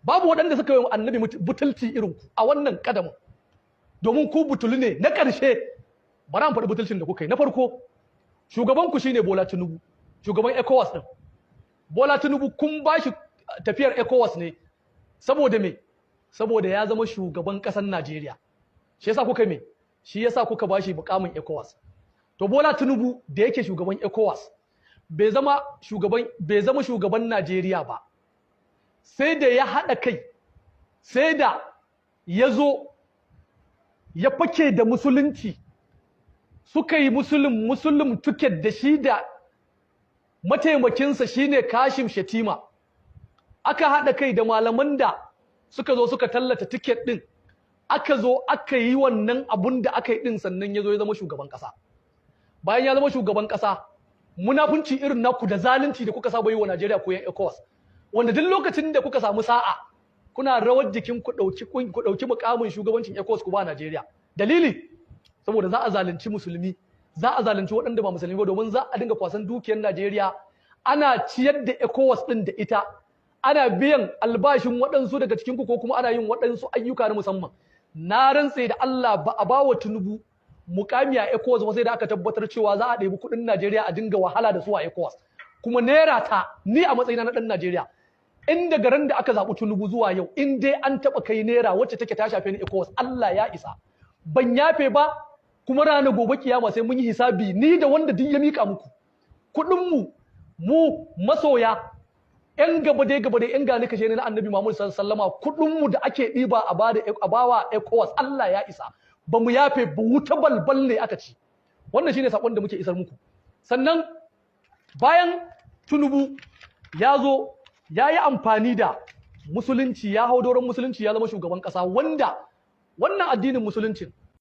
babu waɗanda suka yi annabi butulci irin ku a wannan kadamin, domin ku butulu ne na ƙarshe. Bara an faɗi butulcin da kuka yi. Na farko, shugaban ku shine Bola Tinubu, shugaban ECOWAS din. Bola Tinubu kun ba shi tafiyar ECOWAS ne saboda me? Saboda ya zama shugaban ƙasar Najeriya. Shi yasa kuka me? Shi yasa kuka ba shi mukamin ECOWAS. To Bola Tinubu da yake shugaban ECOWAS bai zama shugaban Najeriya ba. Sai da ya haɗa kai, sai da ya zo ya fake da musulunci, suka yi musulun tuket da shi da mataimakinsa shine Kashim Shatima. Aka haɗa kai da malaman da suka zo suka tallata tiket ɗin, aka zo aka yi wannan abun da aka yi ɗin, sannan ya zo ya zama shugaban ƙasa. Bayan ya zama shugaban ƙasa, munafunci irin naku da zalunci da kuka saba yi wa Najeriya ko yan ECOWAS, wanda duk lokacin da kuka samu sa'a kuna rawar jikin ku ɗauki mukamin shugabancin ECOWAS ku ba Najeriya. Dalili, saboda za a zalunci musulmi, za a zalunci waɗanda ba musulmi ba, domin za a dinga kwasan dukiyar Najeriya ana ciyar da ECOWAS ɗin da ita, ana biyan albashin waɗansu daga cikin ku, ko kuma ana yin waɗansu ayyuka na musamman. Na rantse da Allah ba a bawa Tinubu mukami a ECOWAS ba sai da aka tabbatar cewa za a ɗebi kuɗin Najeriya a dinga wahala da su a ECOWAS. Kuma naira ta ni a matsayina na ɗan Najeriya, in daga ran da aka zaɓi Tinubu zuwa yau, in dai an taɓa kai naira wacce take ta shafe ni ECOWAS, Allah ya isa. Ban yafe ba, kuma ranar gobe kiyama sai mun yi hisabi ni da wanda duk ya mika muku. Kuɗin mu masoya, ‘yan gaba dai ‘yan gane kashe ne na Annabi Muhammad sallallahu alaihi wasallama, kuɗin mu da ake ɗiba a bawa ECOWAS, Allah ya isa. Ba mu yafe, ba wuta balbal ne aka ci. Wannan shine sakon da muke isar muku. Sannan bayan Tinubu ya zo ya yi amfani da musulunci, ya hau doron musulunci, ya zama shugaban ƙasa, wanda wannan addinin musuluncin